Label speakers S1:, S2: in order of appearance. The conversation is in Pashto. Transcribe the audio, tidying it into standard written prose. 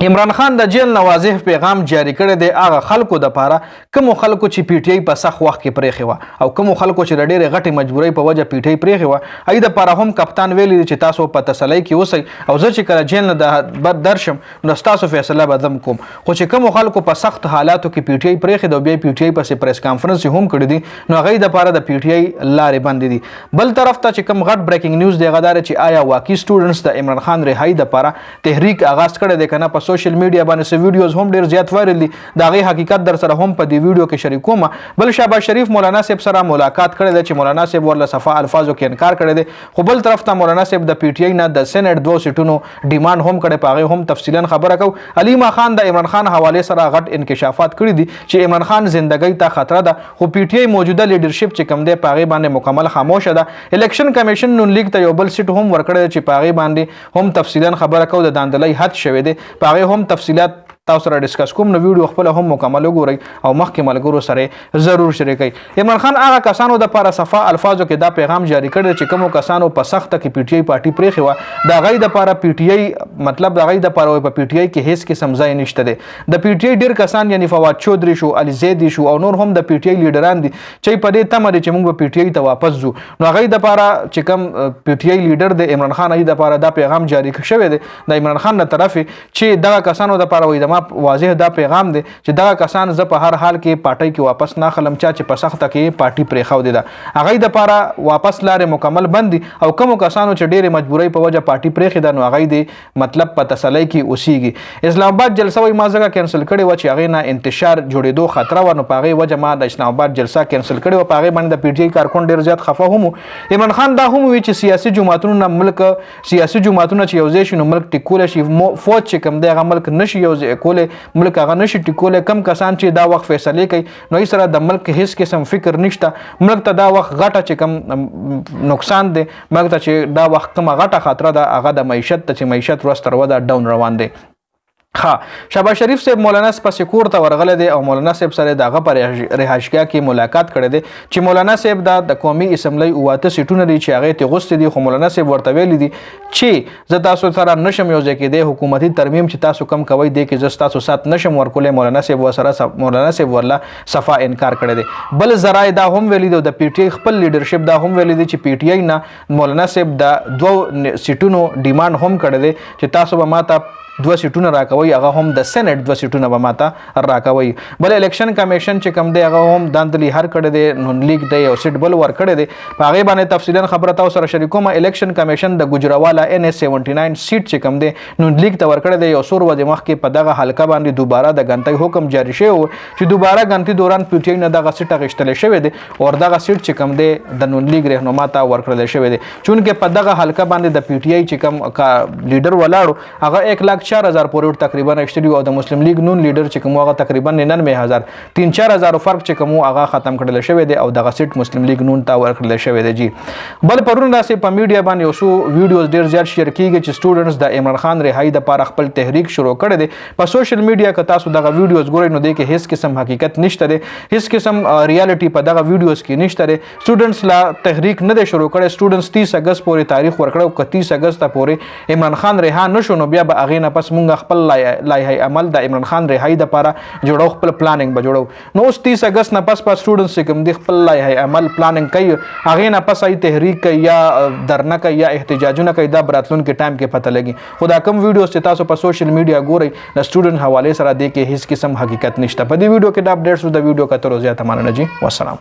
S1: عمران خان د جیل نه واضح پیغام جاری کړی دی هغه خلکو دپاره کومو خلکو چې پی ټی آی په سخت وخت کې پرېښې وه او کومو خلکو چې د ډېرې غټې مجبورۍ په وجه پی ټی آی پرېښې وه هغوی دپاره هم کپتان ویلي دي چې تاسو په تسلۍ کې اوسئ او زه چې کله جیل نه درشم نو ستاسو فیصله به زم کوم خو چې کومو خلکو په سخت حالاتو کې پی ټی آی پرېښې ده او بیا پی ټی آی پسې پریس کانفرنس هم کړی دي نو هغوی دپاره د پی ټی آی لارې بندې دي بل طرف ته چې کوم غټ بریکینګ نیوز دی هغه دا چې آیا واقعي سټوډنټس د عمران خان رهایي دپاره تحریک آغاز کړی دی که نه په سوشل میډیا باندې ویډیوز هم ډیر زیات وایرل دي دا غي حقیقت در سره هم په دې ویډیو کې شریکوم بل شهباز شریف مولانا صاحب سره ملاقات کړی دی چې مولانا صاحب ورله صفا الفاظو کې انکار کړی دی خو بل طرف ته مولانا صاحب د پی ټی آی نه د سینټ 2 سیټونو ډیماند هم کړی په هغه هم تفصیلا خبره کو علیما خان د عمران خان حواله سره غټ انکشافات کړی دي چې عمران خان زندګۍ ته خطر ده خو پی ټی آی موجوده لیډرشپ چې کم دی په هغه باندې مکمل خاموشه ده الیکشن کمیشن نون لیگ ته یو بل سیټ هم ورکړی چې په هغه باندې هم تفصیلا خبره کو د داندلۍ حد شوی دی په هغه هم تفصیلات تاسو سره ډیسکس کوم نو ویډیو خپل هم مکمل وګورئ او مخکې ملګرو سره ضرور شریکئ عمران خان هغه کسانو د لپاره صفا الفاظو کې دا پیغام جاری کړی چې کومو کسانو په سخته کې پی ټی آی پارټي پرېښې وه د هغوی دپاره پی ټی آی مطلب د هغوی دپاره په پی ټی آی کې هیڅ قسم ځای نشته دی د پی ټی آی ډېر کسان یعنی فواد چودري شو علي زیدي شو او نور هم د پی ټی آی لیډران دي چې په دې تمه دي چې موږ به پی ټی آی ته واپس ځو نو هغوی دپاره چې کوم پی ټی آی لیډر دی عمران خان هغوی دپاره دا پیغام جاری شوی دی د عمران خان له طرفې چې دغه کسانو دپاره وایي زما واضح دا پیغام دی چې دغه کسان زه په هر حال کې پارټۍ کې واپس نه اخلم چا چې په سخته کې پارټي پرېښودې ده هغوی دپاره واپس لارې مکمل بند دي او کومو کسانو چې ډېرې مجبورۍ په وجه پارټي پرېښې ده نو هغوی د مطلب په تسلۍ کې اوسیږي اسلام آباد جلسه وایي ما ځکه کینسل کړې وه چې هغې نه انتشار جوړېدو خطره وه نو په هغې وجه ما د اسلام آباد جلسه کینسل کړې وه په هغې باندې د پی ټي آی کارکون ډېر زیات خفه هم و عمران خان دا هم وی چې سیاسي جماعتونو نه ملک سیاسي جماعتونه چې یو ځای شي نو ملک ټیکولی شي فوج چې کوم دی هغه ملک نشي یو ځای کولی ملک هغه نشي ټیکولی کم کسان چې دا وخت فیصلې کوي نو سره د ملک هیڅ قسم فکر نشته ملک ته دا وخت غټه چې کم نقصان دی ملک ته چې دا وخت کومه غټه خطره ده هغه د معیشت ته چې معیشت ورځ تر ورځه ډاون روان دی شهباز شریف صاحب مولانا پسې کور ته ورغلی دی او مولانا صاحب سره د هغه په رهایشګاه کې ملاقات کړی دی چې مولانا صاحب دا د قومي اسمبلی 7 سیټونه دي چې هغې ته غوښتي دي خو مولانا صاحب ورته ویلي دي چې زه تاسو سره نشم یو ځای کېدی حکومتي ترمیم چې تاسو کم کوئ دی کې زه ستاسو سات نشم ورکولی مولانا صاحب ورله صفا انکار کړی دی بل ذرایع دا هم ویلي دي د پی ټی آی خپل لیډرشپ دا هم ویلي دي چې پی ټی آی نه مولانا صاحب د 2 سیټونو ډیماند هم کړی دی چې تاسو به ماته 2 سیټونه راکوي هغه هم د سینټ 2 سیټونه به ماته راکوي بل الیکشن کمیشن چې کوم دی هغه هم داندلي هر کړی دی نون لیگ دی او سیټ بل ور کړی دی په هغې باندې تفصیلا خبره تاسو سره شریکوم الیکشن کمیشن د ګجراوالا NS 79 سیټ چې کوم دی نون لیگ ته ور کړی دی یو څو ورځې مخکې په دغه حلقه باندې دوباره د ګنتۍ حکم جاری شوی و چې دوباره ګنتۍ دوران پی ټی آی نه دغه سیټ اخیستلی شوی دی او دغه سیټ چې کوم دی د نون لیگ رهنما ته ورکړلی شوی دی چونکې په دغه حلقه باندې د پی ټی آی چې کوم لیډر ولاړو هغه 1,04,000 پورې تقریبا اشتری او د مسلم لیگ نون لیډر چې کوم هغه تقریبا 99,000 3-4,000 فرق چې کوم هغه ختم کړل شوی دی او دغه سیټ مسلم لیگ نون ته ورکړل شوی دی جی بل پرون راسي په میډیا باندې یو څو ویډیوز ډیر زیات شیر کیږي چې سټوډنټس د عمران خان رهایی د لپاره خپل تحریک شروع کړی دی په سوشل میډیا کې تاسو دغه ویډیوز ګورئ نو دی کې هیڅ قسم حقیقت نشته دی هیڅ قسم ریالټي په دغه ویډیوز کې نشته دی سټوډنټس لا تحریک نه دی شروع کړی سټوډنټس 30 اگست پورې تاریخ ورکړو که 30 اگست پورې عمران خان رها نشو نو بیا به هغې نه پس مونږ خپل لایحه عمل د عمران خان رهایی د لپاره جوړو خپل پلانینګ به جوړو نو اوس 30 اگست نه پس سټوډنټس چې کوم دی خپل لایحه عمل پلانینګ کوي هغې نه پس تحریک کوي یا درنه کوي یا احتجاجونه کوي دا براتلونکي ټایم کې پته لګي خو دا کوم ویډیوز چې تاسو په سوشل میډیا ګورئ د سټوډنټ حوالې سره دی کې هیڅ قسم حقیقت نشته په دې ویډیو کې دا اپډیټس د ویډیو کتلو زیاته مننه جی والسلام